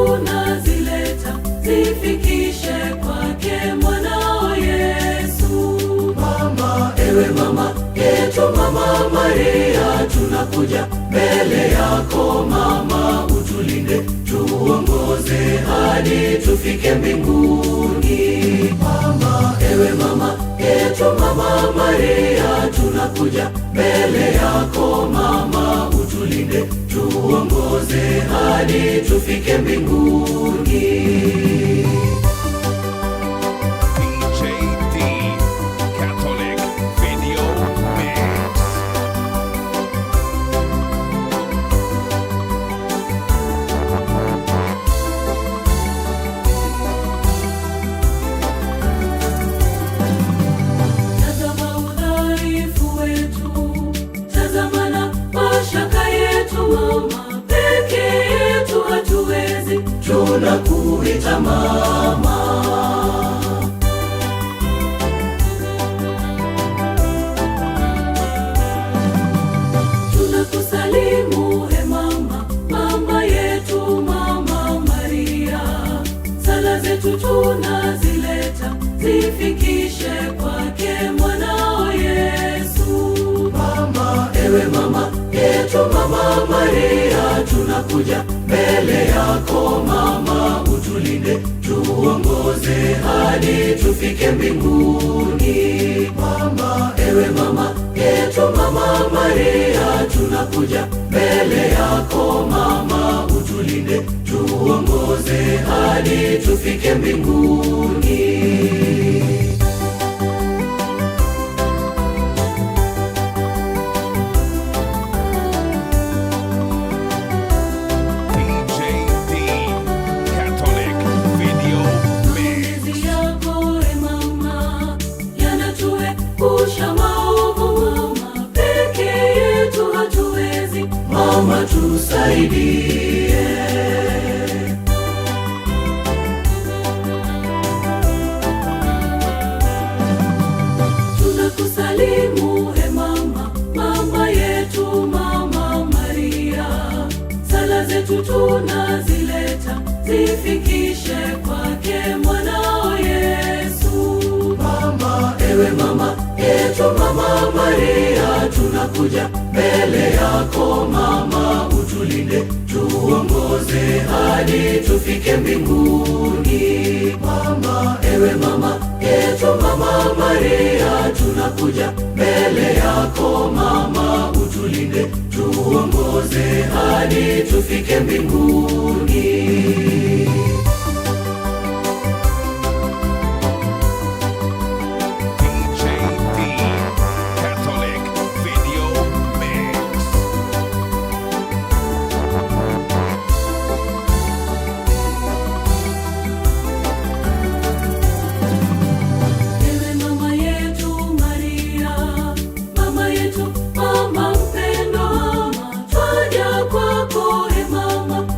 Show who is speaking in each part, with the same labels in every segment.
Speaker 1: tunazileta zifikishe kwake mwanao Yesu. Mama, ewe mama yetu, Mama Maria, tunakuja mbele yako mama, utulinde tuongoze hadi tufike mbinguni. Mama, ewe mama yetu, Mama Maria, tunakuja mbele yako mama, utulinde tuongoze hadi tufike mbinguni. Mama, peke yetu hatuwezi, tunakuita mama. Tunakusalimu he mama, mama yetu, Mama Maria. Sala zetu tunazileta zifikishe kwake mwanao Yesu. Mama, ewe mama yetu, Mama Maria, tunakuja mbele yako mama, utulinde tuongoze hadi tufike mbinguni. Mama, ewe mama yetu, Mama Maria, tunakuja mbele yako mama, utulinde tuongoze hadi tufike mbinguni. Mama, tusaidie. Tunakusalimu he mama, mama yetu, Mama Maria. Sala zetu tunazileta zifikishe kwake mwanao Yesu. Mama, ewe mama yetu, Mama Maria, tunakuja mbele yako mama, utulinde tuongoze hadi tufike mbinguni. Mama, ewe mama yetu, Mama Maria, tunakuja mbele yako mama, utulinde tuongoze hadi tufike mbinguni.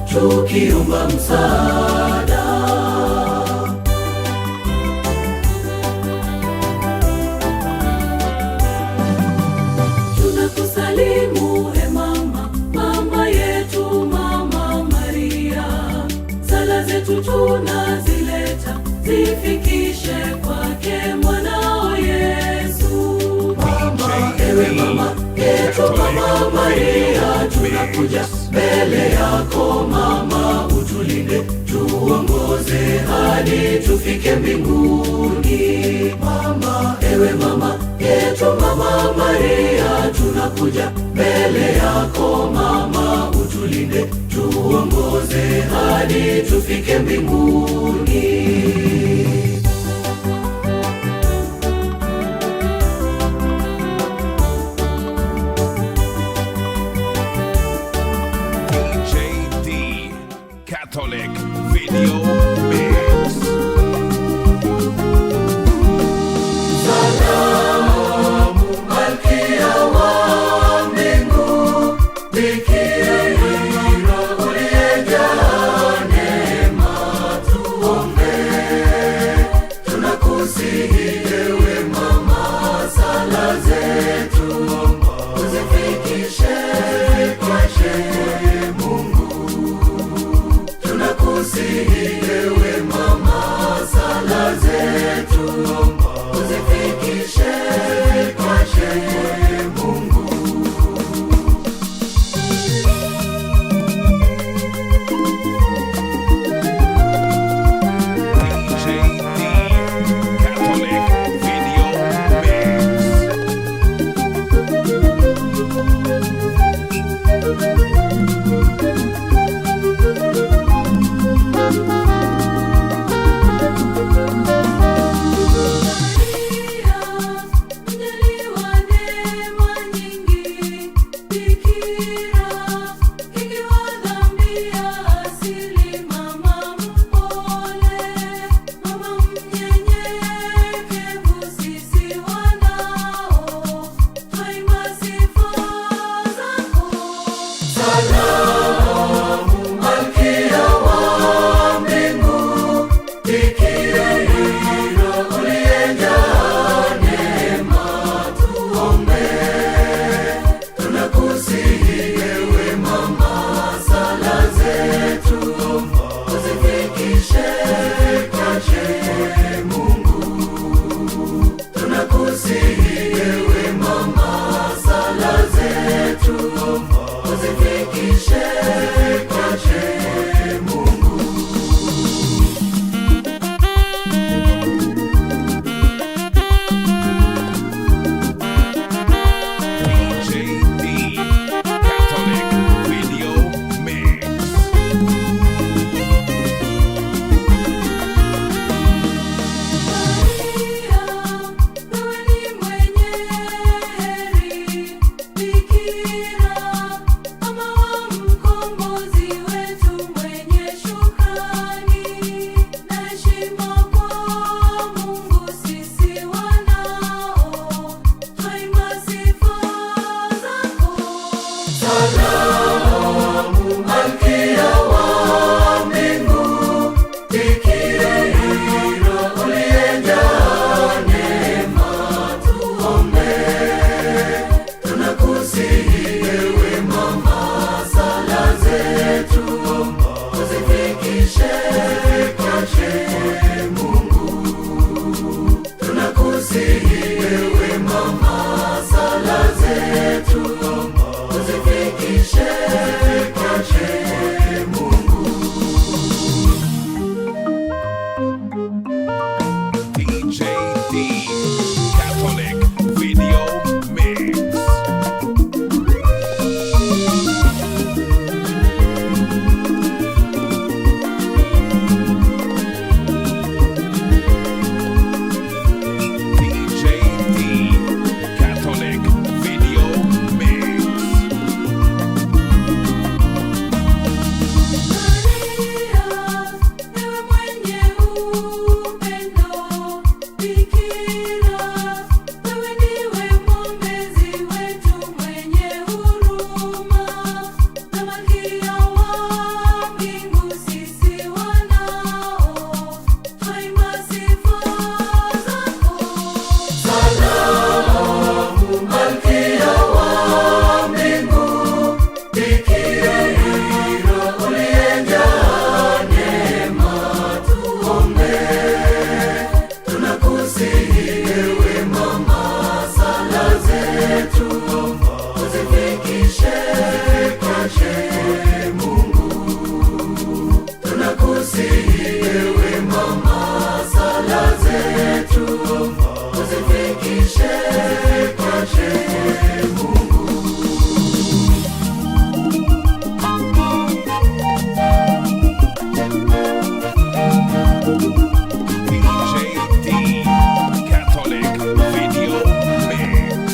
Speaker 1: Tukiomba msaada, tunakusalimu he mama, mama yetu, Mama Maria. Sala zetu tunazileta zifikishe kwake mwanao Yesu. Mama, ewe mama yetu, Mama Maria, tunakuja mbele yako mama, utulinde tuongoze hadi tufike mbinguni. Mama, ewe mama yetu, Mama Maria, tunakuja mbele yako mama, utulinde tuongoze hadi tufike mbinguni.
Speaker 2: Catholic Video Mix.
Speaker 1: Salamu Malkia wa mbingu, tuzifikishe kwake Mungu.
Speaker 2: DJD Catholic Video Mix.
Speaker 1: Maria, wewe ni mwenye heri, Bikira, mama wa mkombozi wetu mwenye shukrani na heshima kwa Mungu. Sisi wanao twaimba sifa zako. Salamu Malkia wa mbingu, Bikira uliyejaa neema, tuombee. Tunakusihi ewe mama, sala zetu tuzifikishe kwake Mungu. Tunakusihi ewe mama, sala zetu tuzifikishe kwake Mungu.
Speaker 2: DJD Catholic Video Mix. DJD Catholic Video Mix.
Speaker 1: Maria, wewe mwenye upendo, Bikira, wewe ndiwe mwombezi wetu mwenye huruma na Malkia wa mbingu. Sisi wanao twaimba sifa zako. Salamu Malkia wa mbingu, Bikira uliyejaa neema, tuombee. Tunakusihi ewe mama, sala zetu tuzifikishe kwake Mungu. Tunakusihi ewe mama, sala zetu tuzifikishe kwake Mungu.
Speaker 2: DJD Catholic Video Mix.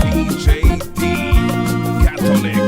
Speaker 2: DJD Catholic